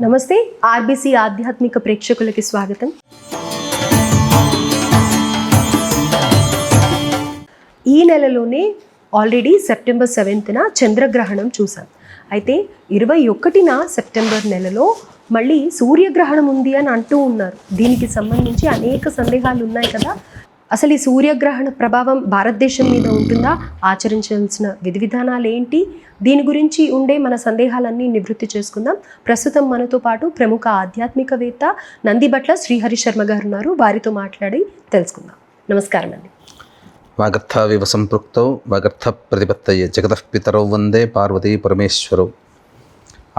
నమస్తే ఆర్బీసీ ఆధ్యాత్మిక ప్రేక్షకులకి స్వాగతం. ఈ నెలలోనే ఆల్రెడీ సెప్టెంబర్ 7న చంద్రగ్రహణం చూసాం. అయితే 21న సెప్టెంబర్ నెలలో మళ్ళీ సూర్యగ్రహణం ఉంది అని అంటూ ఉన్నారు. దీనికి సంబంధించి అనేక సందేహాలు ఉన్నాయి కదా. అసలు ఈ సూర్యగ్రహణ ప్రభావం భారతదేశం మీద ఉంటుందా? ఆచరించాల్సిన విధి విధానాలు ఏంటి? దీని గురించి ఉండే మన సందేహాలన్నీ నివృత్తి చేసుకుందాం. ప్రస్తుతం మనతో పాటు ప్రముఖ ఆధ్యాత్మికవేత్త నందిబట్ల శ్రీహరి శర్మ గారు ఉన్నారు. వారితో మాట్లాడి తెలుసుకుందాం. నమస్కారం అండి. వాగర్థావివ సంపృక్తౌ వాగర్థ ప్రతిపత్తయే జగతః పితరౌ వందే పార్వతీ పరమేశ్వరౌ.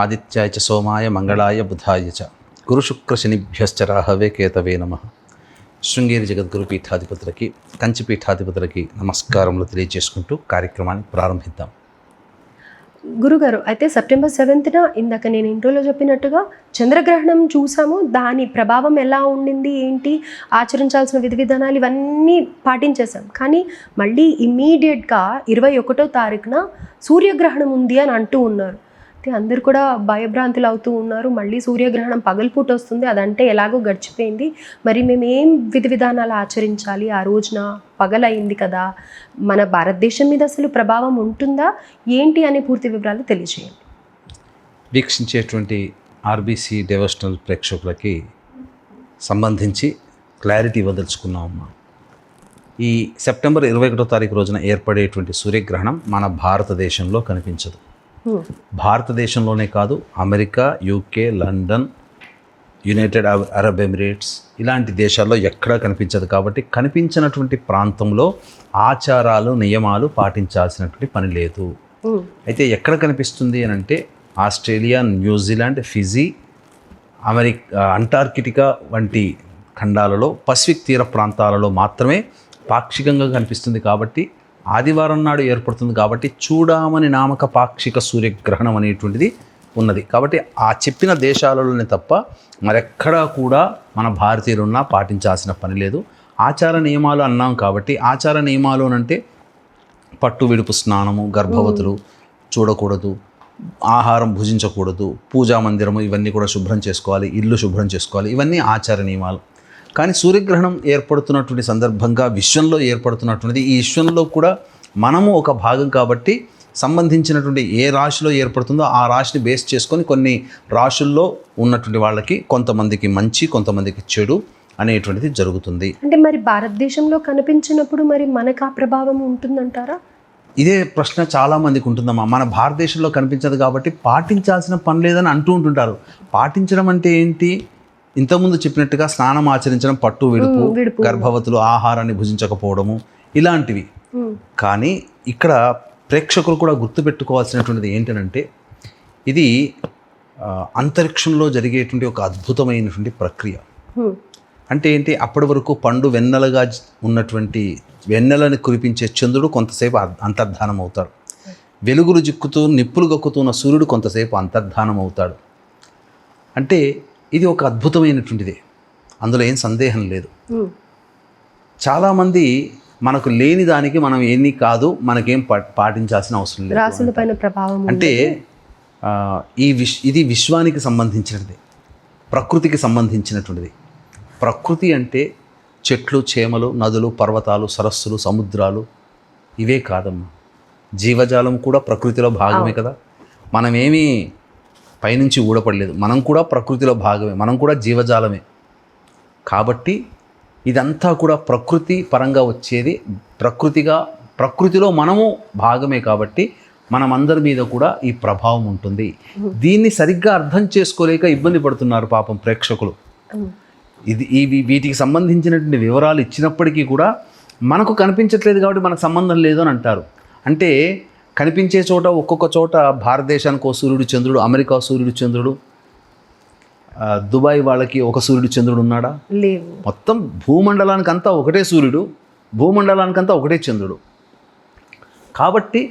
ఆదిత్యాయ చ సోమాయ మంగళాయ బుధాయ చ గురు శుక్ర శనిభ్యశ్చ రాహవే కేతవే నమః. శృంగేరి జగద్గురు పీఠాధిపతులకి, కంచి పీఠాధిపతులకి నమస్కారములు తెలియజేసుకుంటూ కార్యక్రమాన్ని ప్రారంభిద్దాం. గురుగారు, అయితే సెప్టెంబర్ 7న ఇందాక నేను ఇంట్రోలో చెప్పినట్టుగా చంద్రగ్రహణం చూసాము. దాని ప్రభావం ఎలా ఉండింది, ఏంటి, ఆచరించాల్సిన విధి విధానాలు ఇవన్నీ పాటించేసాం. కానీ మళ్ళీ ఇమ్మీడియట్గా 21వ తారీఖున సూర్యగ్రహణం ఉంది అని అంటూ ఉన్నారు. అయితే అందరు కూడా భయభ్రాంతులు అవుతూ ఉన్నారు. మళ్ళీ సూర్యగ్రహణం పగలపూట వస్తుంది, అదంటే ఎలాగో గడిచిపోయింది. మరి మేము ఏం విధి విధానాలు ఆచరించాలి? ఆ రోజున పగలైంది కదా, మన భారతదేశం మీద అసలు ప్రభావం ఉంటుందా ఏంటి అనే పూర్తి వివరాలు తెలియజేయండి. వీక్షించేటువంటి ఆర్బీసీ డివోషనల్ ప్రేక్షకులకి సంబంధించి క్లారిటీ ఇవ్వదలుచుకున్నామమ్మా. ఈ సెప్టెంబర్ 21వ తారీఖు రోజున ఏర్పడేటువంటి సూర్యగ్రహణం మన భారతదేశంలో కనిపించదు. భారతదేశంలోనే కాదు, America, UK, London, United Arab Emirates ఇలాంటి దేశాల్లో ఎక్కడా కనిపించదు. కాబట్టి కనిపించినటువంటి ప్రాంతంలో ఆచారాలు, నియమాలు పాటించాల్సినటువంటి పని లేదు. అయితే ఎక్కడ కనిపిస్తుంది అని అంటే Australia, New Zealand, Fiji, America, Antarctica వంటి ఖండాలలో, పసిఫిక్ తీర ప్రాంతాలలో మాత్రమే పాక్షికంగా కనిపిస్తుంది. కాబట్టి ఆదివారం నాడు ఏర్పడుతుంది. కాబట్టి చూడామని నామక పాక్షిక సూర్యగ్రహణం అనేటువంటిది ఉన్నది. కాబట్టి ఆ చెప్పిన దేశాలలోనే తప్ప మరెక్కడా కూడా మన భారతీయులున్నా పాటించాల్సిన పని లేదు. ఆచార నియమాలు అన్నాం కాబట్టి ఆచార నియమాలు అంటే పట్టు విడుపు స్నానము, గర్భవతులు చూడకూడదు, ఆహారం భుజించకూడదు, పూజా మందిరము ఇవన్నీ కూడా శుభ్రం చేసుకోవాలి, ఇల్లు శుభ్రం చేసుకోవాలి, ఇవన్నీ ఆచార నియమాలు. కానీ సూర్యగ్రహణం ఏర్పడుతున్నటువంటి సందర్భంగా విశ్వంలో ఏర్పడుతున్నటువంటిది, ఈ విశ్వంలో కూడా మనము ఒక భాగం కాబట్టి సంబంధించినటువంటి ఏ రాశిలో ఏర్పడుతుందో ఆ రాశిని బేస్ చేసుకొని కొన్ని రాశుల్లో ఉన్నటువంటి వాళ్ళకి కొంతమందికి మంచి, కొంతమందికి చెడు అనేటువంటిది జరుగుతుంది. అంటే మరి భారతదేశంలో కనిపించినప్పుడు మరి మనకు ఆ ప్రభావం ఉంటుందంటారా? ఇదే ప్రశ్న చాలామందికి ఉంటుందమ్మా. మన భారతదేశంలో కనిపించదు కాబట్టి పాటించాల్సిన పని లేదని అంటూ ఉంటుంటారు. పాటించడం అంటే ఏంటి? ఇంతకుముందు చెప్పినట్టుగా స్నానం ఆచరించడం, పట్టు విడుపు, గర్భవతులు ఆహారాన్ని భుజించకపోవడము ఇలాంటివి. కానీ ఇక్కడ ప్రేక్షకులు కూడా గుర్తుపెట్టుకోవాల్సినటువంటిది ఏంటంటే ఇది అంతరిక్షంలో జరిగేటువంటి ఒక అద్భుతమైనటువంటి ప్రక్రియ. అంటే ఏంటి? అప్పటి వరకు పండు వెన్నెలగా ఉన్నటువంటి వెన్నెలని కురిపించే చంద్రుడు కొంతసేపు అంతర్ధానం అవుతాడు. వెలుగులు జిక్కుతూ నిప్పులు గక్కుతున్న సూర్యుడు కొంతసేపు అంతర్ధానం అవుతాడు. అంటే ఇది ఒక అద్భుతమైనటువంటిది, అందులో ఏం సందేహం లేదు. చాలామంది మనకు లేని దానికి మనం ఏమీ కాదు, మనకేం పాటించాల్సిన అవసరం లేదు రాసులపైన ప్రభావం అంటే ఇది విశ్వానికి సంబంధించినది, ప్రకృతికి సంబంధించినటువంటిది. ప్రకృతి అంటే చెట్లు, చేమలు, నదులు, పర్వతాలు, సరస్సులు, సముద్రాలు ఇవే కాదమ్మా. జీవజాలం కూడా ప్రకృతిలో భాగమే కదా. మనమేమీ పైనుంచి ఊడపడలేదు, మనం కూడా ప్రకృతిలో భాగమే, మనం కూడా జీవజాలమే. కాబట్టి ఇదంతా కూడా ప్రకృతి పరంగా వచ్చేది, ప్రకృతిలో మనము భాగమే. కాబట్టి మనమందరి మీద కూడా ఈ ప్రభావం ఉంటుంది. దీన్ని సరిగ్గా అర్థం చేసుకోలేక ఇబ్బంది పడుతున్నారు పాపం ప్రేక్షకులు. వీటికి సంబంధించినటువంటి వివరాలు ఇచ్చినప్పటికీ కూడా మనకు కనిపించట్లేదు కాబట్టి మనకు సంబంధం లేదు అని అంటారు. అంటే కనిపించే చోట ఒక్కొక్క చోట భారతదేశానికి ఒక సూర్యుడు చంద్రుడు, అమెరికా సూర్యుడు చంద్రుడు, దుబాయ్ వాళ్ళకి ఒక సూర్యుడు చంద్రుడు ఉన్నాడా? లేవు. మొత్తం భూమండలానికంతా ఒకటే సూర్యుడు, భూమండలానికంతా ఒకటే చంద్రుడు. కాబట్టి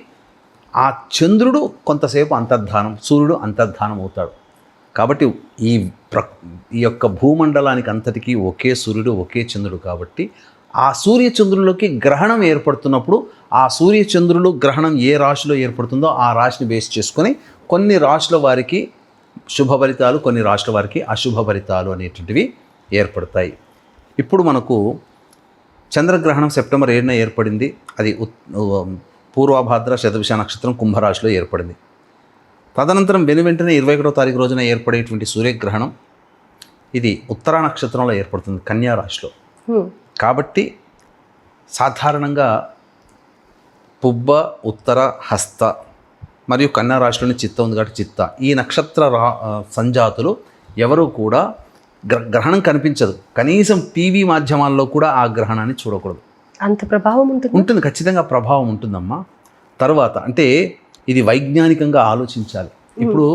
ఆ చంద్రుడు కొంతసేపు అంతర్ధానం, సూర్యుడు అంతర్ధానం అవుతాడు. కాబట్టి ఈ యొక్క భూమండలానికి అంతటికీ ఒకే సూర్యుడు, ఒకే చంద్రుడు. కాబట్టి ఆ సూర్యచంద్రులకి గ్రహణం ఏర్పడుతున్నప్పుడు ఆ సూర్యచంద్రులు గ్రహణం ఏ రాశిలో ఏర్పడుతుందో ఆ రాశిని బేస్ చేసుకొని కొన్ని రాశుల వారికి శుభ ఫలితాలు, కొన్ని రాష్ట్రాల వారికి అశుభ ఫలితాలు అనేటువంటివి ఏర్పడతాయి. ఇప్పుడు మనకు చంద్రగ్రహణం సెప్టెంబర్ 7న ఏర్పడింది. అది పూర్వభాద్ర శతభిష నక్షత్రం కుంభరాశిలో ఏర్పడింది. తదనంతరం వెనువెంటనే 21వ తారీఖు రోజున ఏర్పడేటువంటి సూర్యగ్రహణం ఇది ఉత్తరా నక్షత్రంలో ఏర్పడుతుంది, కన్యా రాశిలో. కాబట్టి సాధారణంగా పుబ్బ, ఉత్తర, హస్త మరియు కన్యా రాశిలోని చిత్త ఉంది కాబట్టి చిత్త, ఈ నక్షత్ర సంజాతులు ఎవరు కూడా గ్రహణం కనిపించదు, కనీసం టీవీ మాధ్యమాల్లో కూడా ఆ గ్రహణాన్ని చూడకూడదు. అంత ప్రభావం ఉంటుంది, ఖచ్చితంగా ప్రభావం ఉంటుందమ్మా. తర్వాత అంటే ఇది వైజ్ఞానికంగా ఆలోచించాలి. ఇప్పుడు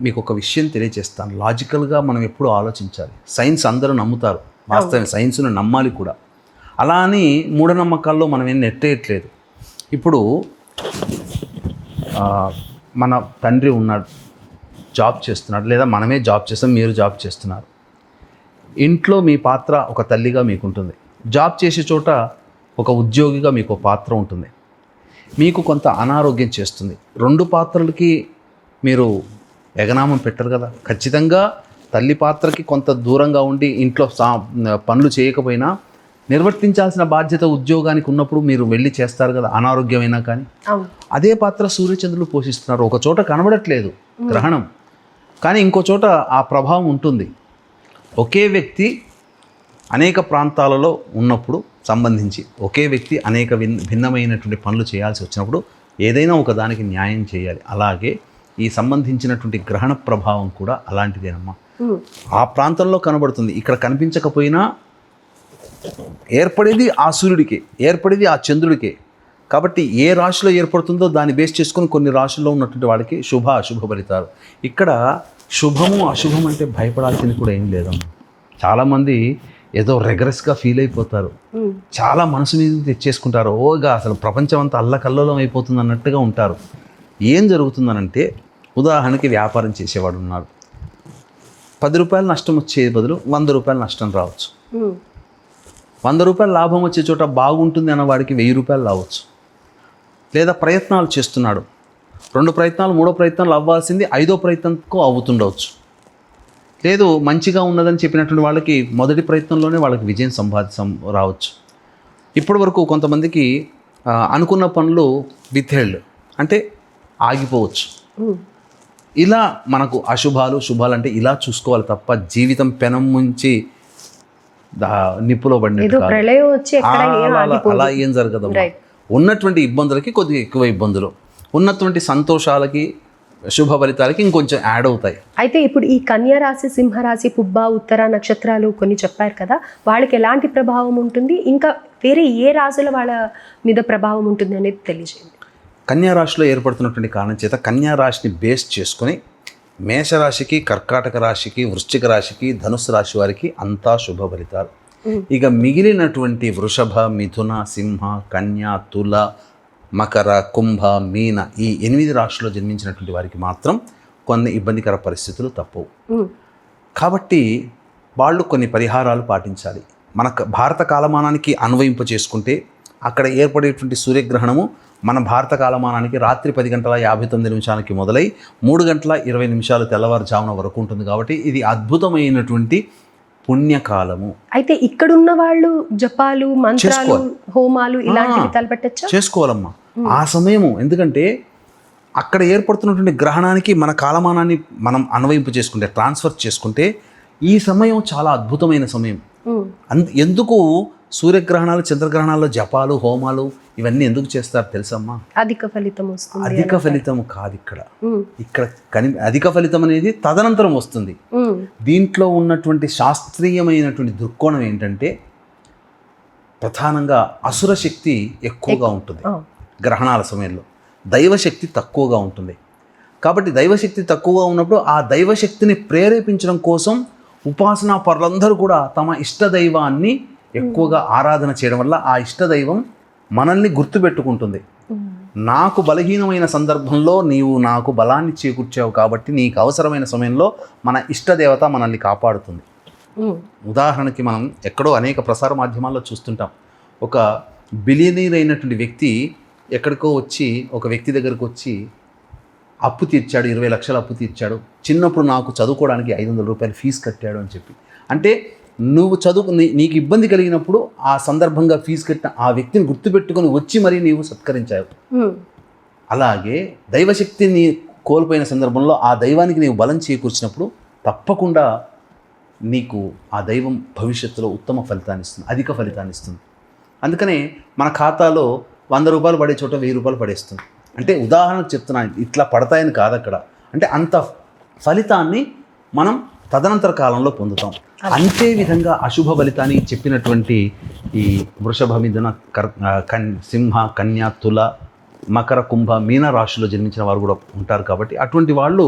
మీకు ఒక విషయం తెలియజేస్తాను. లాజికల్గా మనం ఎప్పుడు ఆలోచించాలి. సైన్స్ అందరూ నమ్ముతారు, వాస్తవం సైన్స్ను నమ్మాలి కూడా. అలా అని మూఢనమ్మకాల్లో మనం ఏం నెట్టేయట్లేదు. ఇప్పుడు మన తండ్రి ఉన్నాడు, జాబ్ చేస్తున్నాడు, లేదా మనమే జాబ్ చేస్తాం, మీరు జాబ్ చేస్తున్నారు. ఇంట్లో మీ పాత్ర ఒక తల్లిగా మీకుంటుంది, జాబ్ చేసే చోట ఒక ఉద్యోగిగా మీకు పాత్ర ఉంటుంది. మీకు కొంత అనారోగ్యం చేస్తుంది, 2 పాత్రలకి మీరు ఎగనామం పెట్టరు కదా. ఖచ్చితంగా తల్లి పాత్రకి కొంత దూరంగా ఉండి ఇంట్లో పనులు చేయకపోయినా నిర్వర్తించాల్సిన బాధ్యత ఉద్యోగానికి ఉన్నప్పుడు మీరు వెళ్ళి చేస్తారు కదా, అనారోగ్యమైనా కానీ. అదే పాత్ర సూర్యచంద్రులు పోషిస్తున్నారు. ఒక చోట కనబడట్లేదు గ్రహణం, కానీ ఇంకో చోట ఆ ప్రభావం ఉంటుంది. ఒకే వ్యక్తి అనేక ప్రాంతాలలో ఉన్నప్పుడు సంబంధించి ఒకే వ్యక్తి అనేక భిన్నమైనటువంటి పనులు చేయాల్సి వచ్చినప్పుడు ఏదైనా ఒక దానికి న్యాయం చేయాలి. అలాగే ఈ సంబంధించినటువంటి గ్రహణ ప్రభావం కూడా అలాంటిదేనమ్మా. ఆ ప్రాంతంలో కనబడుతుంది, ఇక్కడ కనిపించకపోయినా ఏర్పడేది ఆ సూర్యుడికే, ఏర్పడేది ఆ చంద్రుడికే. కాబట్టి ఏ రాశిలో ఏర్పడుతుందో దాన్ని బేస్ చేసుకొని కొన్ని రాశుల్లో ఉన్నటువంటి వాళ్ళకి శుభ అశుభ ఫలితాలు. ఇక్కడ శుభము అశుభం అంటే భయపడాల్సింది కూడా ఏం లేదమ్మా. చాలామంది ఏదో రెగరస్గా ఫీల్ అయిపోతారు, చాలా మనసు మీద తెచ్చేసుకుంటారు. ఓగా అసలు ప్రపంచం అంతా అల్లకల్లోలం అయిపోతుంది అన్నట్టుగా ఉంటారు. ఏం జరుగుతుందనంటే, ఉదాహరణకి వ్యాపారం చేసేవాడు ఉన్నాడు, 10 రూపాయలు నష్టం వచ్చే బదులు 100 రూపాయలు నష్టం రావచ్చు. 100 రూపాయలు లాభం వచ్చే చోట బాగుంటుంది అన్న వాడికి 1000 రూపాయలు రావచ్చు. లేదా ప్రయత్నాలు చేస్తున్నాడు, 2 ప్రయత్నాలు 3వ ప్రయత్నాలు అవ్వాల్సింది 5వ ప్రయత్నంకు అవుతుండవచ్చు. లేదు మంచిగా ఉన్నదని చెప్పినటువంటి వాళ్ళకి మొదటి ప్రయత్నంలోనే వాళ్ళకి విజయం రావచ్చు. ఇప్పటి వరకు కొంతమందికి అనుకున్న పనులు విత్హెల్డ్ అంటే ఆగిపోవచ్చు. ఇలా మనకు అశుభాలు శుభాలు అంటే ఇలా చూసుకోవాలి తప్ప జీవితం పెనం ముంచి నిప్పులో పడినట్టు అలా ఏం జరగదమ్మా. ఉన్నటువంటి ఇబ్బందులకి కొద్దిగా ఎక్కువ ఇబ్బందులు, ఉన్నటువంటి సంతోషాలకి శుభ ఫలితాలకి ఇంకొంచెం యాడ్ అవుతాయి. అయితే ఇప్పుడు ఈ కన్యా రాశి, సింహరాశి, పుబ్బ, ఉత్తర నక్షత్రాలు కొన్ని చెప్పారు కదా, వాళ్ళకి ఎలాంటి ప్రభావం ఉంటుంది, ఇంకా వేరే ఏ రాశుల వాళ్ళ మీద ప్రభావం ఉంటుంది అనేది తెలియజేయండి. కన్యా రాశిలో ఏర్పడుతున్నటువంటి కారణం చేత కన్యా రాశిని బేస్ చేసుకొని మేషరాశికి, కర్కాటక రాశికి, వృశ్చిక రాశికి, ధనుస్సు రాశి వారికి అంతా శుభ ఫలితాలు. ఇక మిగిలినటువంటి వృషభ, మిథున, సింహ, కన్యా, తుల, మకర, కుంభ, మీన ఈ 8 రాశుల్లో జన్మించినటువంటి వారికి మాత్రం కొన్ని ఇబ్బందికర పరిస్థితులు తప్పవు. కాబట్టి వాళ్ళు కొన్ని పరిహారాలు పాటించాలి. మన భారత కాలమానానికి అన్వయింప చేసుకుంటే అక్కడ ఏర్పడేటువంటి సూర్యగ్రహణము మన భారత కాలమానానికి రాత్రి 10:59 మొదలై 3:20 తెల్లవారుజామున వరకు ఉంటుంది. కాబట్టి ఇది అద్భుతమైనటువంటి పుణ్యకాలము. అయితే ఇక్కడున్న వాళ్ళు జపాలు, మంత్రాలు, హోమాలు ఇలాంటివి తలపెట్టచ్చా? చేసుకోవాలమ్మా ఆ సమయము. ఎందుకంటే అక్కడ ఏర్పడుతున్నటువంటి గ్రహణానికి మన కాలమానాన్ని మనం అన్వయింపు చేసుకుంటే, ట్రాన్స్ఫర్ చేసుకుంటే ఈ సమయం చాలా అద్భుతమైన సమయం. ఎందుకు సూర్యగ్రహణాలు, చంద్రగ్రహణాల్లో జపాలు, హోమాలు ఇవన్నీ ఎందుకు చేస్తారు తెలుసమ్మా? అధిక ఫలితం వస్తుంది. అధిక ఫలితం కాదు, ఇక్కడ అధిక ఫలితం అనేది తదనంతరం వస్తుంది. దీంట్లో ఉన్నటువంటి శాస్త్రీయమైనటువంటి దృక్కోణం ఏంటంటే ప్రధానంగా అసుర శక్తి ఎక్కువగా ఉంటుంది గ్రహణాల సమయంలో, దైవశక్తి తక్కువగా ఉంటుంది. కాబట్టి దైవశక్తి తక్కువగా ఉన్నప్పుడు ఆ దైవశక్తిని ప్రేరేపించడం కోసం ఉపాసనా పరులందరూ కూడా తమ ఇష్టదైవాన్ని ఎక్కువగా ఆరాధన చేయడం వల్ల ఆ ఇష్టదైవం మనల్ని గుర్తుపెట్టుకుంటుంది. నాకు బలహీనమైన సందర్భంలో నీవు నాకు బలాన్ని చేకూర్చావు కాబట్టి నీకు అవసరమైన సమయంలో మన ఇష్టదేవత మనల్ని కాపాడుతుంది. ఉదాహరణకి మనం ఎక్కడో అనేక ప్రసార మాధ్యమాల్లో చూస్తుంటాం, ఒక బిలియనీర్ అయినటువంటి వ్యక్తి ఎక్కడికో వచ్చి ఒక వ్యక్తి దగ్గరకు వచ్చి అప్పు తీర్చాడు, 20 లక్షలు అప్పు తీర్చాడు, చిన్నప్పుడు నాకు చదువుకోవడానికి 500 రూపాయలు ఫీజు కట్టాడు అని చెప్పి. అంటే నువ్వు నీకు ఇబ్బంది కలిగినప్పుడు ఆ సందర్భంగా ఫీజు కట్టిన ఆ వ్యక్తిని గుర్తుపెట్టుకొని వచ్చి మరీ నీవు సత్కరించావు. అలాగే దైవశక్తిని కోల్పోయిన సందర్భంలో ఆ దైవానికి నీవు బలం చేకూర్చినప్పుడు తప్పకుండా నీకు ఆ దైవం భవిష్యత్తులో ఉత్తమ ఫలితాన్ని ఇస్తుంది, అధిక ఫలితాన్ని ఇస్తుంది. అందుకనే మన ఖాతాలో 100 రూపాయలు పడే చోట 1000 రూపాయలు పడేస్తుంది. అంటే ఉదాహరణకు చెప్తున్నాను, ఇట్లా పడతాయని కాదు అక్కడ. అంటే అంత ఫలితాన్ని మనం తదనంతర కాలంలో పొందుతాం. అంతే విధంగా అశుభ ఫలితాన్ని చెప్పినటువంటి ఈ వృషభ, మిథున, సింహ, కన్య, తుల, మకర, కుంభ, మీన రాశిలో జన్మించిన వారు కూడా ఉంటారు. కాబట్టి అటువంటి వాళ్ళు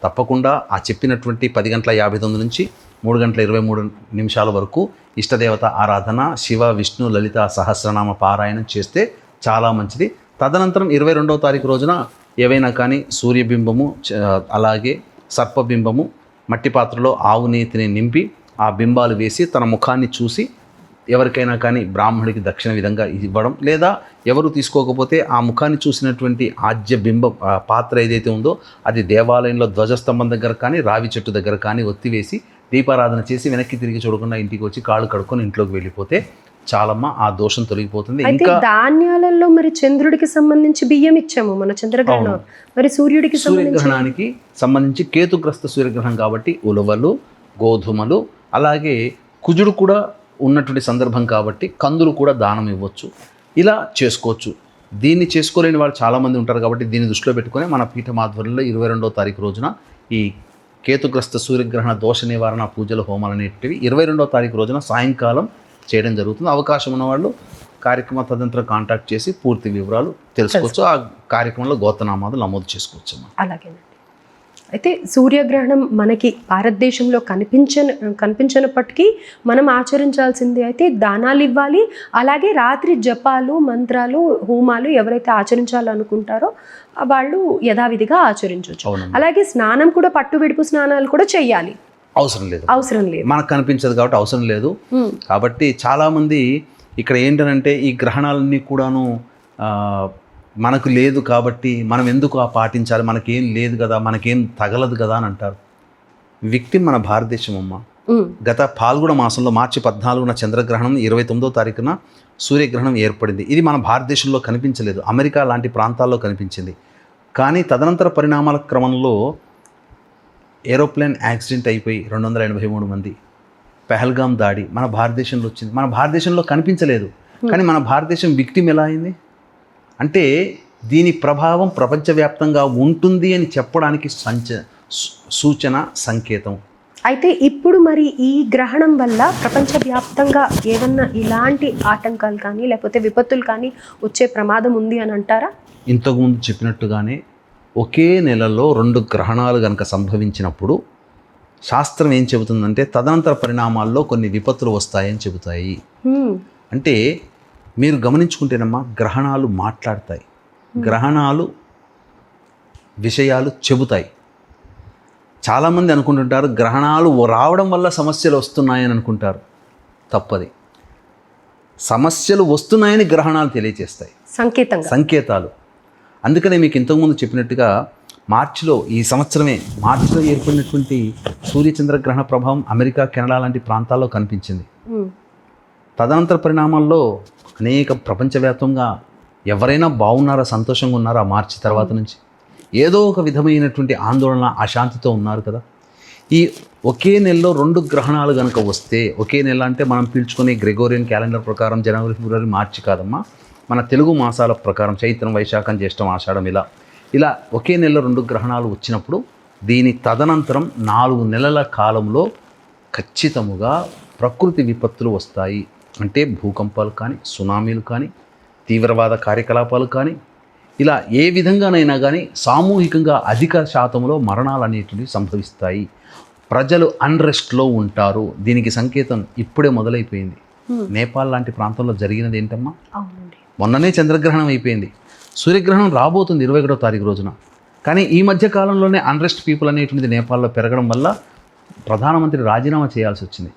తప్పకుండా ఆ చెప్పినటువంటి 10:59 నుంచి 3:23 వరకు ఇష్టదేవత ఆరాధన, శివ, విష్ణు, లలిత సహస్రనామ పారాయణం చేస్తే చాలా మంచిది. తదనంతరం 22వ తారీఖు రోజున ఏవైనా కానీ సూర్యబింబము, అలాగే సర్పబింబము, మట్టి పాత్రలో ఆవు నేతిని నింపి ఆ బింబాలు వేసి తన ముఖాన్ని చూసి ఎవరికైనా కానీ బ్రాహ్మడికి దక్షిణ విధంగా ఇవ్వడం, లేదా ఎవరు తీసుకోకపోతే ఆ ముఖాన్ని చూసినటువంటి ఆజ్య బింబ పాత్ర ఏదైతే ఉందో అది దేవాలయంలో ధ్వజస్తంభం దగ్గర కానీ రావి చెట్టు దగ్గర కానీ ఒత్తివేసి దీపారాధన చేసి వెనక్కి తిరిగి చూడకుండా ఇంటికి వచ్చి కాళ్ళు కడుక్కొని ఇంట్లోకి వెళ్ళిపోతే చాలమ్మ ఆ దోషం తొలగిపోతుంది. ఇంకా ధాన్యాలలో మరి చంద్రుడికి సంబంధించి బియ్యం ఇచ్చాము మన చంద్రగ్రహణం, మరి సూర్యగ్రహణానికి సంబంధించి కేతుగ్రస్త సూర్యగ్రహణం కాబట్టి ఉలవలు, గోధుమలు, అలాగే కుజుడు కూడా ఉన్నటువంటి సందర్భం కాబట్టి కందులు కూడా దానం ఇవ్వచ్చు. ఇలా చేసుకోవచ్చు. దీన్ని చేసుకోలేని వాళ్ళు చాలామంది ఉంటారు కాబట్టి దీన్ని దృష్టిలో పెట్టుకొని మన పీఠం ఆధ్వర్యంలో 22వ తారీఖు రోజున ఈ కేతుగ్రస్త సూర్యగ్రహణ దోష నివారణ పూజలు, హోమాలు అనేటివి 22వ తారీఖు రోజున సాయంకాలం చేయడం జరుగుతుంది. అవకాశం ఉన్నవాళ్ళు కార్యక్రమ తదనంతరం కాంటాక్ట్ చేసి పూర్తి వివరాలు తెలుసుకోవచ్చు. ఆ కార్యక్రమంలో గోత్రనామాలు నమోదు చేసుకోవచ్చు. అలాగేనండి. అయితే సూర్యగ్రహణం మనకి భారతదేశంలో కనిపించినప్పటికీ మనం ఆచరించాల్సింది అయితే దానాలు ఇవ్వాలి. అలాగే రాత్రి జపాలు, మంత్రాలు, హోమాలు ఎవరైతే ఆచరించాలనుకుంటారో వాళ్ళు యథావిధిగా ఆచరించవచ్చు. అలాగే స్నానం కూడా, పట్టు విడుపు స్నానాలు కూడా చేయాలి. అవసరం లేదు, మనకు కనిపించదు కాబట్టి అవసరం లేదు. కాబట్టి చాలామంది ఇక్కడ ఏంటంటే ఈ గ్రహణాలన్నీ కూడాను మనకు లేదు కాబట్టి మనం ఎందుకు పాటించాలి, మనకేం లేదు కదా, మనకేం తగలదు కదా అని అంటారు. విక్టిమ్ మన భారతదేశం అమ్మ. గత ఫాల్గుణ మాసంలో మార్చి 14న చంద్రగ్రహణం, 29వ తారీఖున సూర్యగ్రహణం ఏర్పడింది. ఇది మన భారతదేశంలో కనిపించలేదు, అమెరికా లాంటి ప్రాంతాల్లో కనిపించింది. కానీ తదనంతర పరిణామాల క్రమంలో ఏరోప్లేన్ యాక్సిడెంట్ అయిపోయి 283 మంది, పెహల్గాం దాడి మన భారతదేశంలో వచ్చింది. మన భారతదేశంలో కనిపించలేదు, కానీ మన భారతదేశం విక్టిమ్ ఎలా అయింది అంటే దీని ప్రభావం ప్రపంచవ్యాప్తంగా ఉంటుంది అని చెప్పడానికి సూచన, సంకేతం. అయితే ఇప్పుడు మరి ఈ గ్రహణం వల్ల ప్రపంచవ్యాప్తంగా ఏమన్నా ఇలాంటి ఆటంకాలు కానీ లేకపోతే విపత్తులు కానీ వచ్చే ప్రమాదం ఉంది అని అంటారా? ఇంతకుముందు చెప్పినట్టుగానే ఒకే నెలలో 2 గ్రహణాలు కనుక సంభవించినప్పుడు శాస్త్రం ఏం చెబుతుందంటే తదనంతర పరిణామాల్లో కొన్ని విపత్తులు వస్తాయని చెబుతాయి. అంటే మీరు గమనించుకుంటేనమ్మా, గ్రహణాలు మాట్లాడతాయి, గ్రహణాలు విషయాలు చెబుతాయి. చాలామంది అనుకుంటుంటారు గ్రహణాలు రావడం వల్ల సమస్యలు వస్తున్నాయని అనుకుంటారు. తప్పది. సమస్యలు వస్తున్నాయని గ్రహణాలు తెలియజేస్తాయి, సంకేతాలు. అందుకనే మీకు ఇంతకుముందు చెప్పినట్టుగా మార్చిలో, ఈ సంవత్సరమే మార్చిలో ఏర్పడినటువంటి సూర్యచంద్రగ్రహణ ప్రభావం అమెరికా, కెనడా లాంటి ప్రాంతాల్లో కనిపించింది. తదనంతర పరిణామాల్లో అనేక ప్రపంచవ్యాప్తంగా ఎవరైనా బాగున్నారా, సంతోషంగా ఉన్నారా మార్చి తర్వాత నుంచి? ఏదో ఒక విధమైనటువంటి ఆందోళన, అశాంతితో ఉన్నారు కదా. ఈ ఒకే నెలలో 2 గ్రహణాలు కనుక వస్తే, ఒకే నెల అంటే మనం పీల్చుకునే గ్రెగోరియన్ క్యాలెండర్ ప్రకారం జనవరి, ఫిబ్రవరి, మార్చి కాదమ్మా, మన తెలుగు మాసాల ప్రకారం చైత్రం, వైశాఖం, జ్యేష్టం, ఆషాఢం, ఇలా ఒకే నెలలో 2 గ్రహణాలు వచ్చినప్పుడు దీని తదనంతరం 4 నెలల కాలంలో ఖచ్చితముగా ప్రకృతి విపత్తులు వస్తాయి. అంటే భూకంపాలు కానీ, సునామీలు కానీ, తీవ్రవాద కార్యకలాపాలు కానీ, ఇలా ఏ విధంగానైనా కానీ సామూహికంగా అధిక శాతంలో మరణాలు అనేటివి సంభవిస్తాయి. ప్రజలు అన్రెస్ట్లో ఉంటారు. దీనికి సంకేతం ఇప్పుడే మొదలైపోయింది. నేపాల్ లాంటి ప్రాంతంలో జరిగినది ఏంటమ్మా, మొన్ననే చంద్రగ్రహణం అయిపోయింది, సూర్యగ్రహణం రాబోతుంది 21వ తారీఖు రోజున. కానీ ఈ మధ్య కాలంలోనే అన్రెస్ట్ పీపుల్ అనేటువంటిది నేపాల్లో పెరగడం వల్ల ప్రధానమంత్రి రాజీనామా చేయాల్సి వచ్చింది.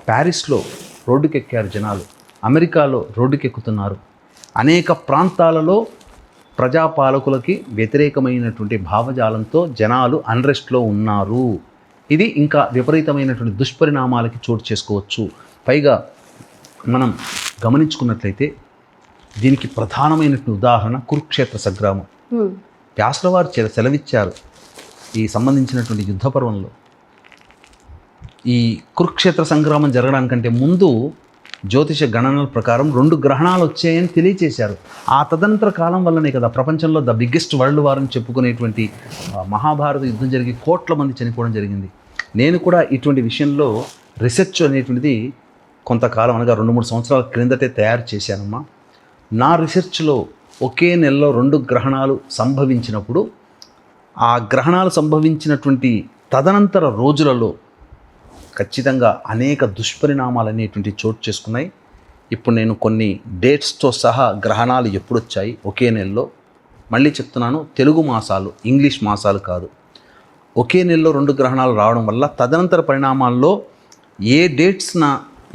ప్యారిస్లో రోడ్డుకెక్కారు జనాలు, అమెరికాలో రోడ్డుకెక్కుతున్నారు, అనేక ప్రాంతాలలో ప్రజాపాలకులకి వ్యతిరేకమైనటువంటి భావజాలంతో జనాలు అన్రెస్ట్లో ఉన్నారు. ఇది ఇంకా విపరీతమైనటువంటి దుష్పరిణామాలకి చోటు చేసుకోవచ్చు. పైగా మనం గమనించుకున్నట్లయితే దీనికి ప్రధానమైనటువంటి ఉదాహరణ కురుక్షేత్ర సంగ్రామం. వ్యాసుల వారు సెలవిచ్చారు ఈ సంబంధించినటువంటి యుద్ధ పర్వంలో. ఈ కురుక్షేత్ర సంగ్రామం జరగడానికంటే ముందు జ్యోతిష గణనల ప్రకారం 2 గ్రహణాలు వచ్చాయని తెలియచేశారు. ఆ తదనంతర కాలం వల్లనే కదా ప్రపంచంలో ద బిగ్గెస్ట్ వరల్డ్ వార్ అని చెప్పుకునేటువంటి మహాభారత యుద్ధం జరిగి కోట్ల మంది చనిపోవడం జరిగింది. నేను కూడా ఇటువంటి విషయంలో రీసెర్చ్ అనేటువంటిది కొంతకాలం అనగా 2-3 సంవత్సరాల క్రిందటే తయారు చేశానమ్మా. నా రీసెర్చ్లో ఒకే నెలలో 2 గ్రహణాలు సంభవించినప్పుడు ఆ గ్రహణాలు సంభవించినటువంటి తదనంతర రోజులలో ఖచ్చితంగా అనేక దుష్పరిణామాలు అనేటువంటి చోటు చేసుకున్నాయి. ఇప్పుడు నేను కొన్ని డేట్స్తో సహా గ్రహణాలు ఎప్పుడు వచ్చాయి ఒకే నెలలో, మళ్ళీ చెప్తున్నాను, తెలుగు మాసాలు, ఇంగ్లీష్ మాసాలు కాదు, ఒకే నెలలో 2 గ్రహణాలు రావడం వల్ల తదనంతర పరిణామాల్లో ఏ డేట్స్న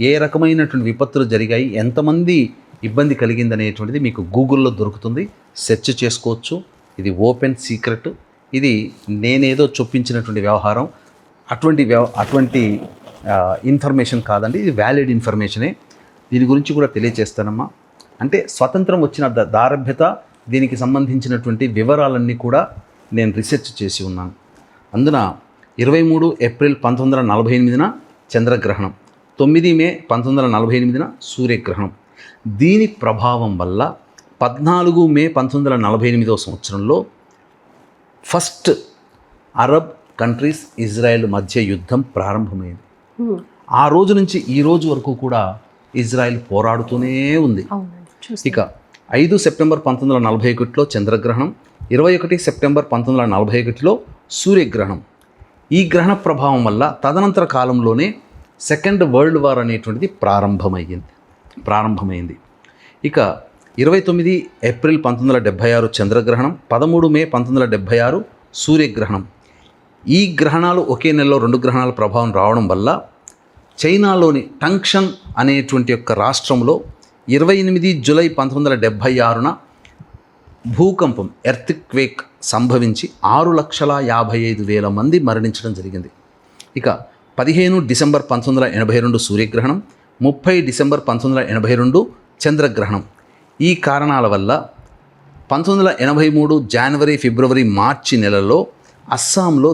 ఏ రకమైనటువంటి విపత్తులు జరిగాయి, ఎంతమంది ఇబ్బంది కలిగిందనేటువంటిది మీకు గూగుల్లో దొరుకుతుంది, సెర్చ్ చేసుకోవచ్చు. ఇది ఓపెన్ సీక్రెట్. ఇది నేనేదో చొప్పించినటువంటి వ్యవహారం, అటువంటి ఇన్ఫర్మేషన్ కాదండి, ఇది వ్యాలిడ్ ఇన్ఫర్మేషనే. దీని గురించి కూడా తెలియచేస్తానమ్మా. అంటే స్వతంత్రం వచ్చిన దారభ్యత, దీనికి సంబంధించినటువంటి వివరాలన్నీ కూడా నేను రీసెర్చ్ చేసి ఉన్నాను. అందున 23 ఏప్రిల్ 1948న చంద్రగ్రహణం, 9 మే 1948న సూర్యగ్రహణం. దీని ప్రభావం వల్ల 14 మే 1948వ సంవత్సరంలో ఫస్ట్ అరబ్ కంట్రీస్ ఇజ్రాయెల్ మధ్య యుద్ధం ప్రారంభమైంది. ఆ రోజు నుంచి ఈ రోజు వరకు కూడా ఇజ్రాయెల్ పోరాడుతూనే ఉంది. ఇక 5 సెప్టెంబర్ 1941లో చంద్రగ్రహణం, 21 సెప్టెంబర్ 1941లో సూర్యగ్రహణం. ఈ గ్రహణ ప్రభావం వల్ల తదనంతర కాలంలోనే సెకండ్ వరల్డ్ వార్ అనేటువంటిది ప్రారంభమైంది. ఇక 29 ఏప్రిల్ 1976 చంద్రగ్రహణం, 13 మే 1976 సూర్యగ్రహణం. ఈ గ్రహణాలు ఒకే నెలలో 2 గ్రహణాల ప్రభావం రావడం వల్ల చైనాలోని టంక్షన్ అనేటువంటి యొక్క రాష్ట్రంలో 28 జూలై 1976న భూకంపం, ఎర్త్క్వేక్ సంభవించి 6,55,000 మంది మరణించడం జరిగింది. ఇక 15 డిసెంబర్ 1982 సూర్యగ్రహణం, 30 డిసెంబర్ 1982 చంద్రగ్రహణం. ఈ కారణాల వల్ల 1983 జనవరి, ఫిబ్రవరి, మార్చి నెలలో అస్సాంలో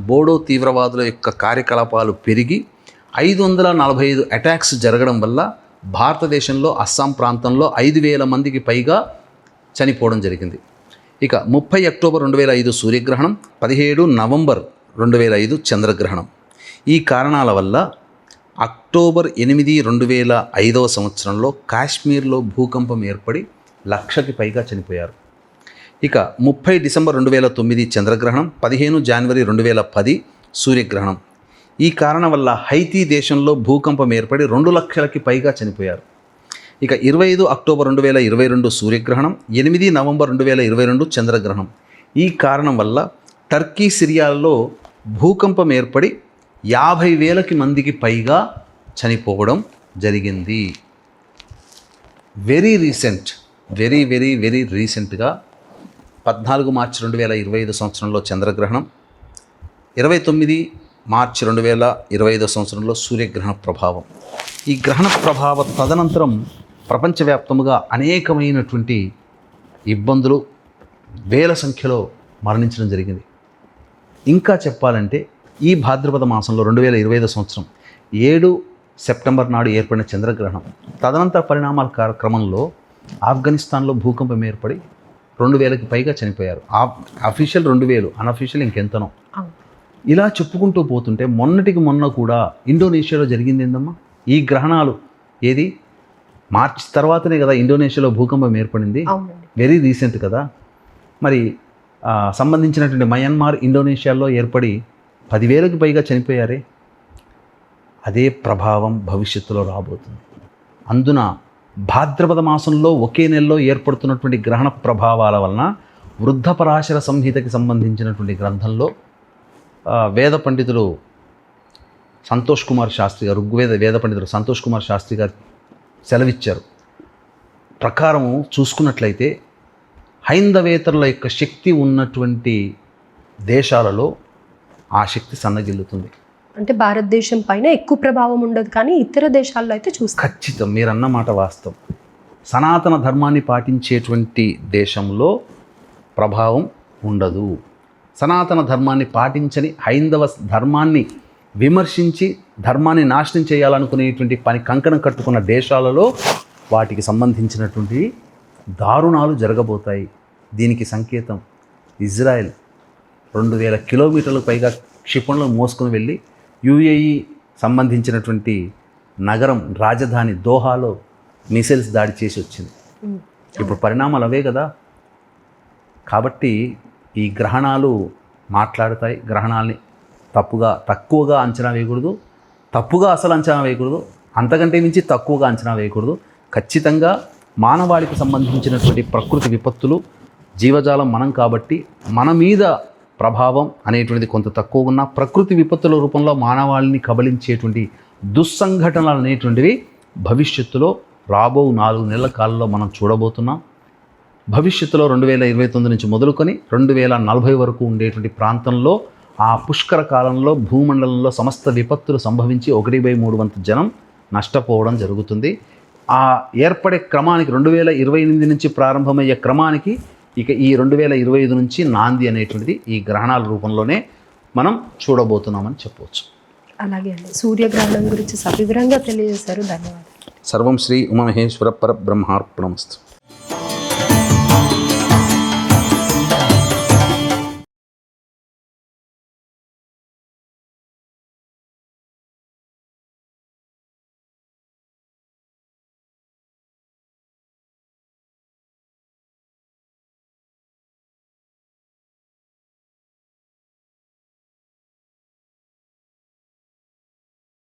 బోడో తీవ్రవాదుల యొక్క కార్యకలాపాలు పెరిగి 545 అటాక్స్ జరగడం వల్ల భారతదేశంలో అస్సాం ప్రాంతంలో 5,000 మందికి పైగా చనిపోవడం జరిగింది. ఇక 30 అక్టోబర్ 2005 సూర్యగ్రహణం, 17 నవంబర్ 2005 చంద్రగ్రహణం. ఈ కారణాల వల్ల అక్టోబర్ 8, 2005వ సంవత్సరంలో కాశ్మీర్లో భూకంపం ఏర్పడి 1,00,000కి పైగా చనిపోయారు. ఇక 30 డిసెంబర్ 2009 చంద్రగ్రహణం, 15 జనవరి 2010 సూర్యగ్రహణం. ఈ కారణం వల్ల హైతీ దేశంలో భూకంపం ఏర్పడి 2,00,000కి పైగా చనిపోయారు. ఇక 25 అక్టోబర్ 2022 సూర్యగ్రహణం, 8 నవంబర్ 2022 చంద్రగ్రహణం. ఈ కారణం వల్ల టర్కీ, సిరియాలో భూకంపం ఏర్పడి 50,000 మందికి పైగా చనిపోవడం జరిగింది. వెరీ రీసెంట్గా 14 మార్చి 2025 సంవత్సరంలో చంద్రగ్రహణం, 29 మార్చి 2025 సంవత్సరంలో సూర్యగ్రహణ ప్రభావం. ఈ గ్రహణ ప్రభావ తదనంతరం ప్రపంచవ్యాప్తంగా అనేకమైనటువంటి ఇబ్బందులు, వేల సంఖ్యలో మరణించడం జరిగింది. ఇంకా చెప్పాలంటే ఈ భాద్రపద మాసంలో 2025 సంవత్సరం 7 సెప్టెంబర్ నాడు ఏర్పడిన చంద్రగ్రహణం తదనంతర పరిణామాల క్రమంలో ఆఫ్ఘనిస్తాన్లో భూకంపం ఏర్పడి 2,000కి పైగా చనిపోయారు. అఫీషియల్ 2,000, అన్అఫీషియల్ ఇంకెంతనో. ఇలా చెప్పుకుంటూ పోతుంటే మొన్నటికి మొన్న కూడా ఇండోనేషియాలో జరిగింది ఏందమ్మా ఈ గ్రహణాలు. ఏది మార్చి తర్వాతనే కదా ఇండోనేషియాలో భూకంపం ఏర్పడింది, వెరీ రీసెంట్ కదా. మరి సంబంధించినటువంటి మయన్మార్, ఇండోనేషియాలో ఏర్పడి 10,000కి పైగా చనిపోయారే. అదే ప్రభావం భవిష్యత్తులో రాబోతుంది. అందున భాద్రపద మాసంలో ఒకే నెలలో ఏర్పడుతున్నటువంటి గ్రహణ ప్రభావాల వలన వృద్ధ పరాశర సంహితకి సంబంధించినటువంటి గ్రంథంలో వేద పండితులు సంతోష్ కుమార్ శాస్త్రి గారు, ఋగ్వేద వేద పండితులు సంతోష్ కుమార్ శాస్త్రి గారు సెలవిచ్చారు. ప్రకారము చూసుకున్నట్లయితే హైందవేతరుల యొక్క శక్తి ఉన్నటువంటి దేశాలలో ఆ శక్తి సన్నగిల్లుతుంది. అంటే భారతదేశం పైన ఎక్కువ ప్రభావం ఉండదు, కానీ ఇతర దేశాల్లో అయితే చూస్తాం. ఖచ్చితం, మీరు అన్నమాట వాస్తవం. సనాతన ధర్మాన్ని పాటించేటువంటి దేశంలో ప్రభావం ఉండదు. సనాతన ధర్మాన్ని పాటించని హైందవ ధర్మాన్ని విమర్శించి ధర్మాన్ని నాశనం చేయాలనుకునేటువంటి పని కంకణం కట్టుకున్న దేశాలలో వాటికి సంబంధించినటువంటి దారుణాలు జరగబోతాయి. దీనికి సంకేతం ఇజ్రాయెల్ 2000 కిలోమీటర్లకు పైగా క్షిపణులను మోసుకొని వెళ్ళి యుఏఈ సంబంధించినటువంటి నగరం రాజధాని దోహాలో మిసైల్స్ దాడి చేసి వచ్చింది. ఇప్పుడు పరిణామాలు అవే కదా. కాబట్టి ఈ గ్రహణాలు మాట్లాడతాయి. గ్రహణాలని తక్కువగా అంచనా వేయకూడదు, తప్పుగా అసలు అంచనా వేయకూడదు, అంతకంటే మించి తక్కువగా అంచనా వేయకూడదు. ఖచ్చితంగా మానవాళికి సంబంధించినటువంటి ప్రకృతి విపత్తులు, జీవజాలం మనం కాబట్టి మన మీద ప్రభావం అనేటువంటిది కొంత తక్కువగా ఉన్న ప్రకృతి విపత్తుల రూపంలో మానవాళిని కబలించేటువంటి దుస్సంఘటనలు అనేటువంటివి భవిష్యత్తులో రాబో 4 నెలల కాలంలో మనం చూడబోతున్నాం. భవిష్యత్తులో 2029 నుంచి మొదలుకొని 2040 వరకు ఉండేటువంటి ప్రాంతంలో ఆ పుష్కర కాలంలో భూమండలంలో సమస్త విపత్తులు సంభవించి 1/3 వంతు జనం నష్టపోవడం జరుగుతుంది. ఆ ఏర్పడే క్రమానికి 2028 నుంచి ప్రారంభమయ్యే క్రమానికి ఇక ఈ 2025 నుంచి నాంది అనేటువంటిది ఈ గ్రహణాల రూపంలోనే మనం చూడబోతున్నామని చెప్పవచ్చు. అలాగే అండి, సూర్యగ్రహణం గురించి సవివరంగా తెలియజేశారు. ధన్యవాదాలు. సర్వం శ్రీ ఉమామహేశ్వర పరబ్రహ్మార్పణమస్తు.